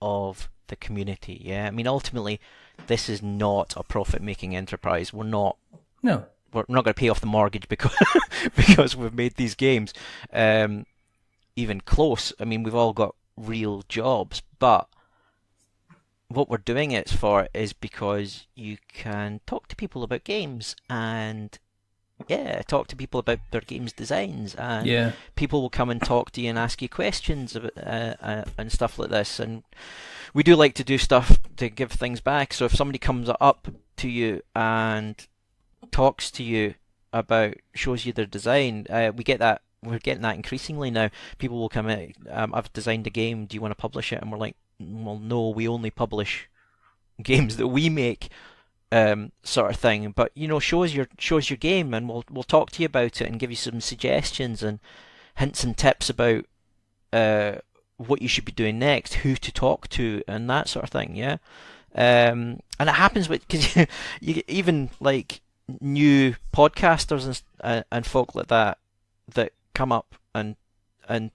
of the community. Yeah, I mean, ultimately, this is not a profit-making enterprise. We're not going to pay off the mortgage because we've made these games. Even close. I mean, we've all got real jobs, but what we're doing it for is because you can talk to people about games and talk to people about their games designs, and people will come and talk to you and ask you questions about and stuff like this. And we do like to do stuff to give things back. So if somebody comes up to you and talks to you about, shows you their design, we get that. We're getting that increasingly now. People will come in. I've designed a game. Do you want to publish it? And we're like, well, no, we only publish games that we make. Sort of thing, but show us your game, and we'll talk to you about it and give you some suggestions and hints and tips about what you should be doing next, who to talk to, and that sort of thing. Yeah, and it happens because you even like new podcasters and folk like that come up and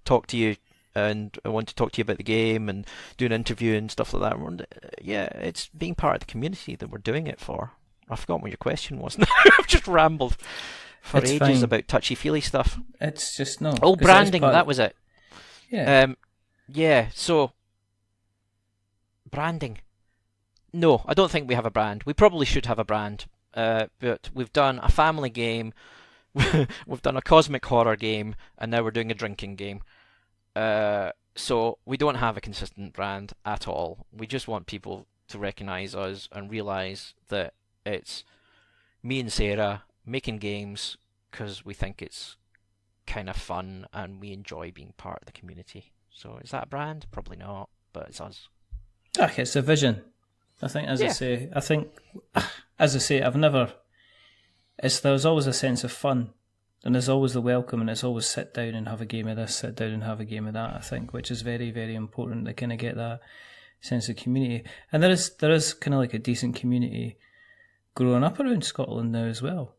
talk to you and want to talk to you about the game and do an interview and stuff like that. It's being part of the community that we're doing it for. I've forgotten what your question was now. I've just rambled for ages about touchy-feely stuff. It's just no. Oh, branding, that was it. Yeah. So, branding. No, I don't think we have a brand. We probably should have a brand. But we've done a family game, we've done a cosmic horror game, and now we're doing a drinking game. So we don't have a consistent brand at all. We just want people to recognise us and realise that it's me and Sarah making games because we think it's kind of fun and we enjoy being part of the community. So is that a brand? Probably not, but it's us. It's a vision. I think, as I say, I've never... there's always a sense of fun. And there's always the welcome, and it's always sit down and have a game of this, sit down and have a game of that, I think, which is very, very important to kind of get that sense of community. And there is kind of like a decent community growing up around Scotland now as well.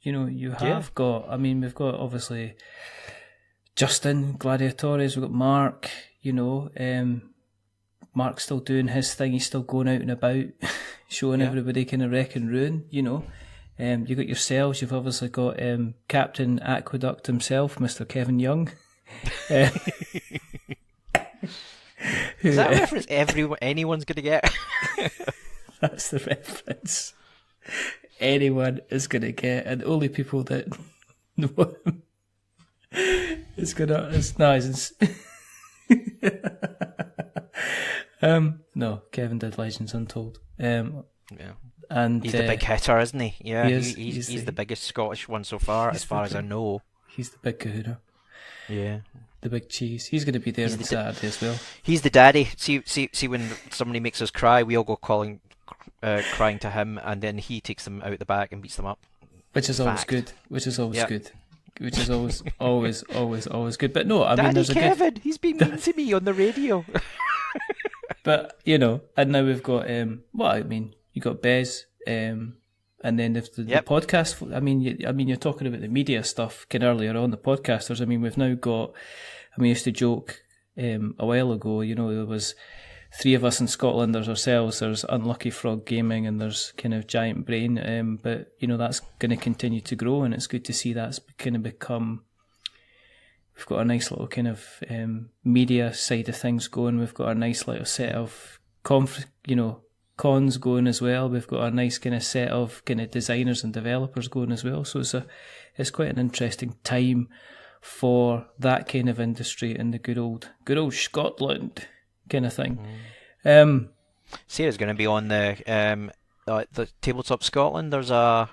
You have got, I mean, we've got obviously Justin, Gladiatores, we've got Mark, Mark's still doing his thing, he's still going out and about, showing everybody kind of wreck and ruin, You've got yourselves, you've obviously got Captain Aqueduct himself, Mr. Kevin Young. Is that a reference anyone's going to get? That's the reference anyone is going to get, and only people that know him is going to... No, Kevin did Legends Untold. And he's the big hitter, isn't he? Yeah, he's the biggest Scottish one so far, as far as I know. He's the big kahuna. Yeah. The big cheese. He's going to be there on Saturday as well. He's the daddy. See, when somebody makes us cry, we all go crying to him, and then he takes them out the back and beats them up. Which is always good. Which is always good. Which is always good. But no, I mean, there's Kevin, he's been mean to me on the radio. But, you know, and now we've got, you got Bez, and then if the podcast, I mean, you're talking about the media stuff kind of earlier on, the podcasters. I mean, we've now got, I used to joke a while ago, you know, there was 3 of us in Scotland, there's ourselves, there's Unlucky Frog Gaming, and there's kind of Giant Brain, but, you know, that's going to continue to grow, and it's good to see that's kind of become, we've got a nice little kind of media side of things going, we've got a nice little set of cons going as well. We've got a nice kind of set of kind of designers and developers going as well. So it's quite an interesting time for that kind of industry in the good old Scotland kind of thing. Sarah's going to be on the Tabletop Scotland. There's a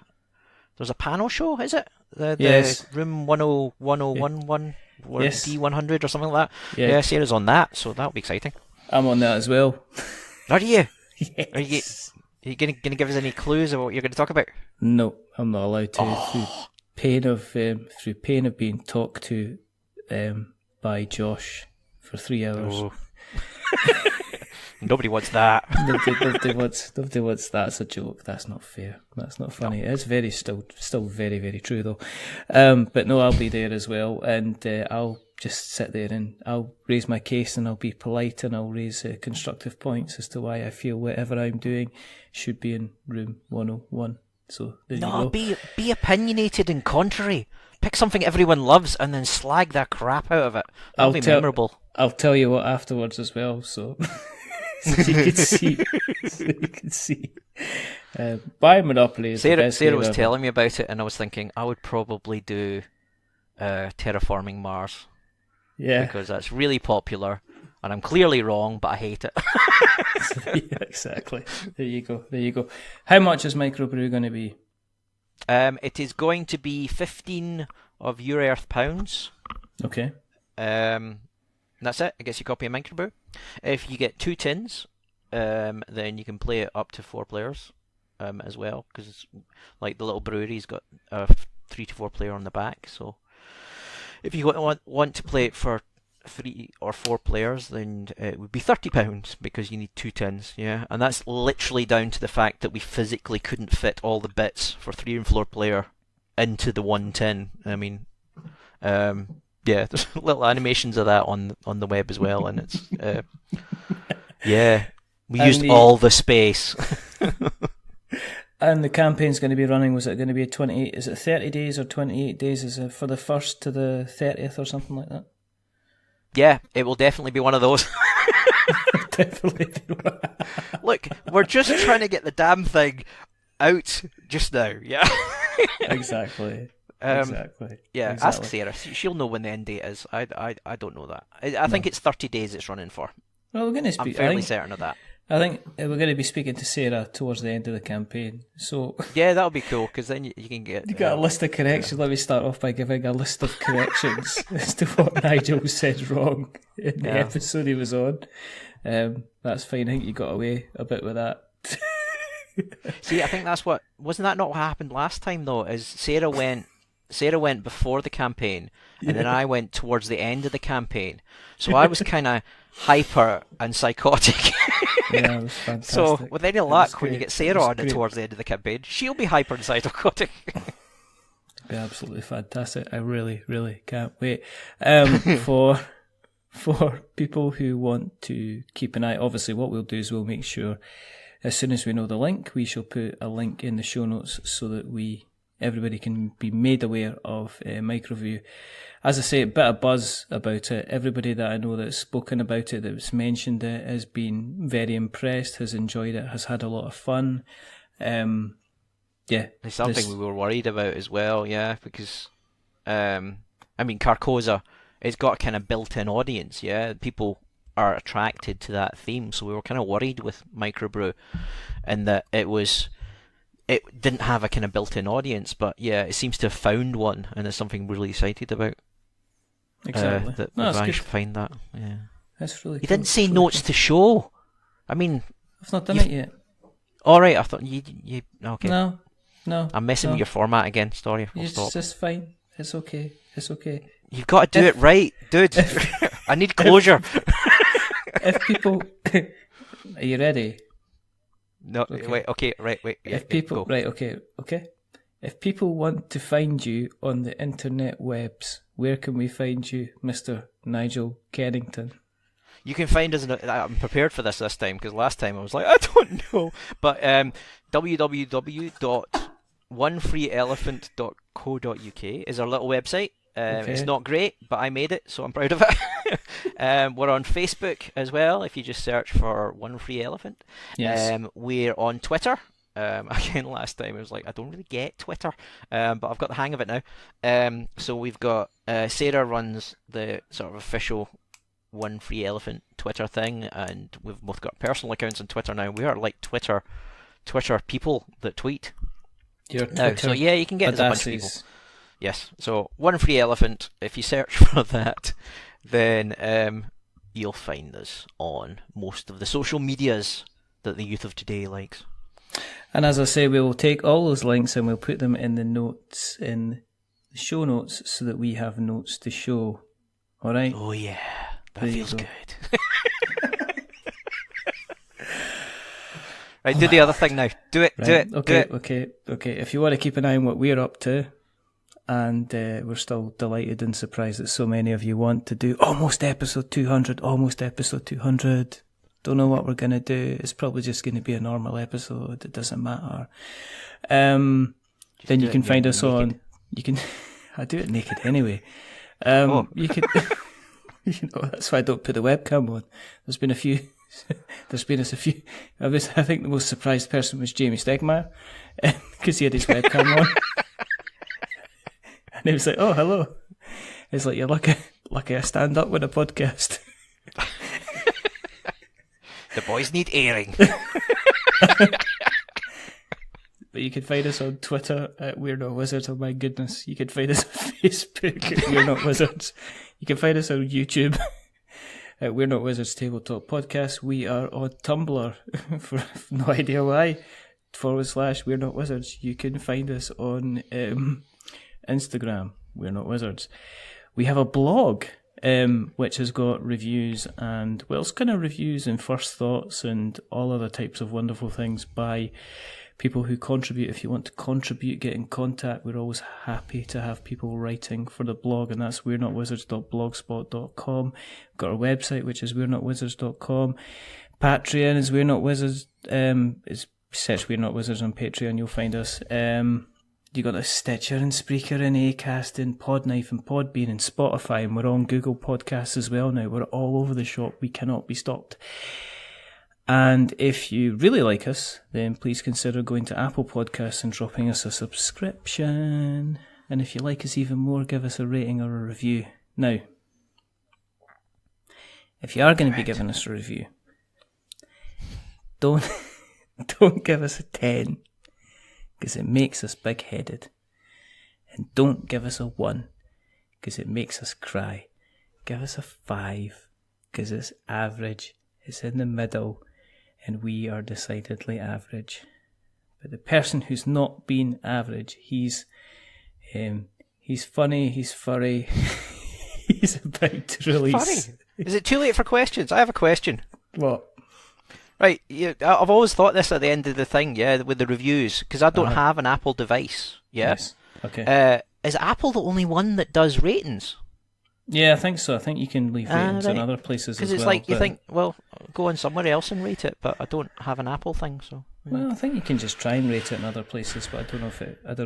panel show, is it? The room 10111 or D100 or something like that. Yeah, Sarah's on that, so that'll be exciting. I'm on that as well. Are you? Yes. Are you going to give us any clues of what you're going to talk about? No, I'm not allowed to. Through pain of being talked to by Josh for 3 hours. Oh. Nobody wants that. Nobody wants that. It's a joke. That's not fair. That's not funny. No. It's still very, very true though. But no, I'll be there as well, and I'll just sit there and I'll raise my case and I'll be polite and I'll raise constructive points as to why I feel whatever I'm doing should be in room 101. So there you go. Be opinionated and contrary. Pick something everyone loves and then slag the crap out of it. That'll be memorable. I'll tell you what afterwards as well, so you can see. Buy Monopoly is the best Sarah was ever. telling me about it, and I was thinking I would probably do Terraforming Mars. Yeah. Because that's really popular, and I'm clearly wrong, but I hate it. Yeah, exactly. There you go. How much is Microbrew going to be? It is going to be 15 of your Earth pounds. Okay. That's it. It gets you a copy of Microbrew. If you get 2 tins, then you can play it up to 4 players as well, because it's like the little brewery's got a 3 to 4 player on the back. So if you want to play it for 3 or 4 players, then it would be £30 because you need 2 tins. Yeah, and that's literally down to the fact that we physically couldn't fit all the bits for 3 and 4 player into the 1 tin. I mean, yeah, there's little animations of that on the web as well, and it's we used all the space. And the campaign's going to be running. Was it going to be 28? Is it 30 days or 28 days? Is it for the 1st to the 30th or something like that? Yeah, it will definitely be one of those. Definitely be one. Look, we're just trying to get the damn thing out just now. Yeah. Exactly. Yeah, exactly. Ask Sarah. She'll know when the end date is. I don't know that. I think it's 30 days it's running for. Well, we're going to speak. I'm fairly certain of that. I think we're going to be speaking to Sarah towards the end of the campaign. So yeah, that'll be cool because then you can get. You got a list of corrections. Let me start off by giving a list of corrections as to what Nigel said wrong in the episode he was on. That's fine. I think you got away a bit with that. See, I think wasn't that not what happened last time though? Is Sarah went before the campaign, and then I went towards the end of the campaign. So I was kind of hyper and psychotic. Yeah, it was fantastic. So with any luck, when you get Sarah on it towards the end of the campaign, she'll be hyper and psychotic. It'll be absolutely fantastic. I really, really can't wait. For people who want to keep an eye, obviously what we'll do is we'll make sure as soon as we know the link, we shall put a link in the show notes so that everybody can be made aware of Microbrew. As I say, a bit of buzz about it. Everybody that I know that's spoken about it, that's mentioned it, has been very impressed, has enjoyed it, has had a lot of fun. Yeah. It's something we were worried about as well, yeah, because, Carcosa, it's got a kind of built-in audience, yeah. People are attracted to that theme, so we were kind of worried with Microbrew, and that it was it didn't have a kind of built-in audience, but yeah, it seems to have found one, and it's something we're really excited about. Exactly. That No, we that's managed good. to find that. Yeah. That's really You cool. didn't say That's notes really to show. I mean, cool. I've not done it yet. all right. I thought you okay. No. I'm messing with your format again. Sorry, I'll stop. It's just fine. It's okay. It's okay. You've got to do it right, dude. I need closure. If people, are you ready? No, Okay. wait. Okay, right. Wait. Yeah, If people, go. right, okay. If people want to find you on the internet webs, where can we find you, Mr. Nigel Kennington? You can find us. I'm prepared for this time because last time I was like, I don't know. But www.onefreeelephant.co.uk is our little website. Okay. It's not great, but I made it, so I'm proud of it. We're on Facebook as well, if you just search for One Free Elephant. Yes. We're on Twitter. Again, last time I was like, I don't really get Twitter, but I've got the hang of it now. So we've got Sarah runs the sort of official One Free Elephant Twitter thing, and we've both got personal accounts on Twitter now. We are like Twitter people that tweet. Your Now, Twitter so yeah, you can get us a bunch of people. badasses. Yes, so One Free Elephant, if you search for that, then you'll find us on most of the social medias that the youth of today likes. And as I say, we will take all those links and we'll put them in the notes, in the show notes, so that we have notes to show. All right? Oh yeah, that There you feels go. good. Right, do the other thing now. Do it, do it, Okay, do it. okay. If you want to keep an eye on what we're up to, and we're still delighted and surprised that so many of you want to do almost episode 200. Don't know what we're going to do. It's probably just going to be a normal episode. It doesn't matter. Then you can find us on... You can... I do it naked anyway. You can... that's why I don't put the webcam on. There's been a few... I think the most surprised person was Jamie Stegmaier, because he had his webcam on. And he was like, oh, hello. It's like, you're lucky I stand up with a podcast. The boys need airing. But you can find us on Twitter at We're Not Wizards. Oh my goodness. You can find us on Facebook at We're Not Wizards. You can find us on YouTube at We're Not Wizards Tabletop Podcast. We are on Tumblr, for no idea why, / We're Not Wizards. You can find us on Instagram, We're Not Wizards. We have a blog, which has got reviews and, well, it's kind of reviews and first thoughts and all other types of wonderful things by people who contribute. If you want to contribute, get in contact. We're always happy to have people writing for the blog, and that's we're not wizards.blogspot.com. We've got our website, which is we're not wizards.com. Patreon is We're Not Wizards. Search We're Not Wizards on Patreon, you'll find us. You got a Stitcher and Spreaker and Acast and Podknife and Podbean and Spotify, and we're on Google Podcasts as well now. We're all over the shop. We cannot be stopped. And if you really like us, then please consider going to Apple Podcasts and dropping us a subscription. And if you like us even more, give us a rating or a review. Now, if you are going to be giving us a review, don't give us a 10, because it makes us big-headed. And don't give us a 1, because it makes us cry. Give us a 5, because it's average. It's in the middle, and we are decidedly average. But the person who's not been average, he's funny, he's furry, he's about to release. Funny? Is it too late for questions? I have a question. What? Right, I've always thought this at the end of the thing, yeah, with the reviews, because I don't have an Apple device, yeah? Yes. Okay. Is Apple the only one that does ratings? Yeah, I think so. I think you can leave ratings in other places as well. Because it's like, you think, well, go on somewhere else and rate it, but I don't have an Apple thing, so... Yeah. Well, I think you can just try and rate it in other places, but I don't know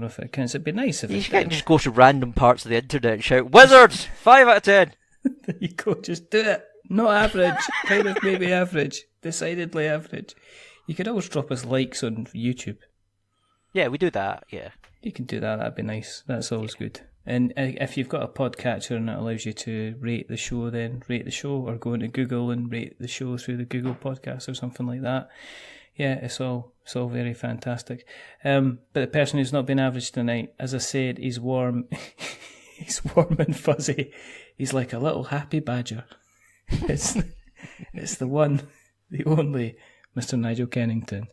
if it counts. It'd be nice if you it can't did. just go to random parts of the internet and shout, Wizards! 5 out of 10! There you go, just do it. Not average, kind of maybe average, decidedly average. You could always drop us likes on YouTube. Yeah, we do that, yeah. You can do that, that'd be nice. That's always good. And if you've got a podcatcher and it allows you to rate the show, then rate the show, or go into Google and rate the show through the Google Podcast or something like that. Yeah, it's all very fantastic. But the person who's not been average tonight, as I said, he's warm. He's warm and fuzzy. He's like a little happy badger. It's the one, the only Mr. Nigel Kennington.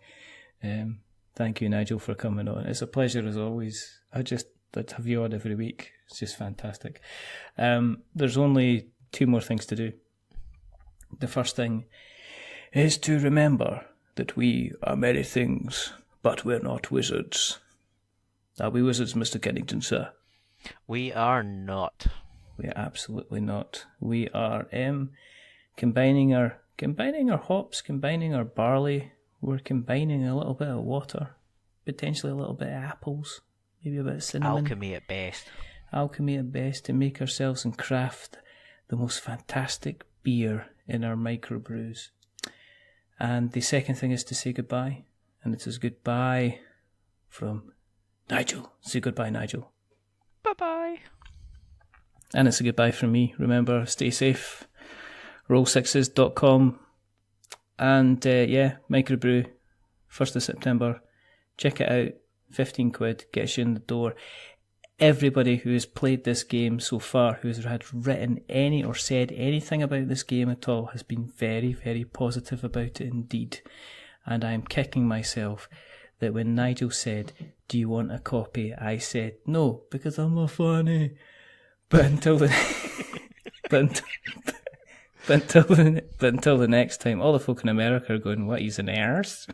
Thank you, Nigel, for coming on. It's a pleasure as always. I'd have you on every week. It's just fantastic. There's only 2 more things to do. The first thing is to remember that we are many things, but we're not wizards. Are we wizards, Mr. Kennington, sir? We are not. We are absolutely not. We are combining our hops, combining our barley. We're combining a little bit of water, potentially a little bit of apples, maybe a bit of cinnamon. Alchemy at best. Alchemy at best, to make ourselves and craft the most fantastic beer in our microbrews. And the second thing is to say goodbye, and it is goodbye from Nigel. Say goodbye, Nigel. Bye-bye. And it's a goodbye from me. Remember, stay safe. Roll6s.com. And Microbrew, 1st of September. Check it out. 15 quid, gets you in the door. Everybody who has played this game so far, who has written any or said anything about this game at all, has been very, very positive about it indeed. And I'm kicking myself that when Nigel said, "Do you want a copy?" I said, "No, because I'm not funny." But until the until the next time, all the folk in America are going, "What, he's an arse?"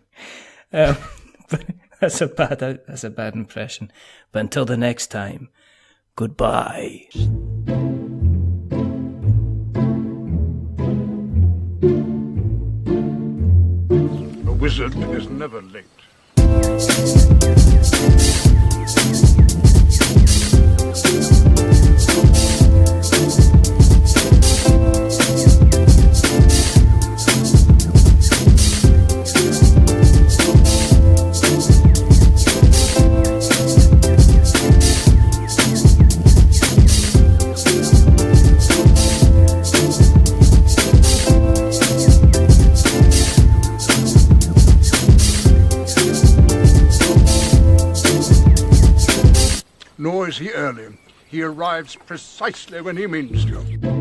But that's a bad impression. But until the next time, goodbye. A wizard is never late. Nor is he early. He arrives precisely when he means to.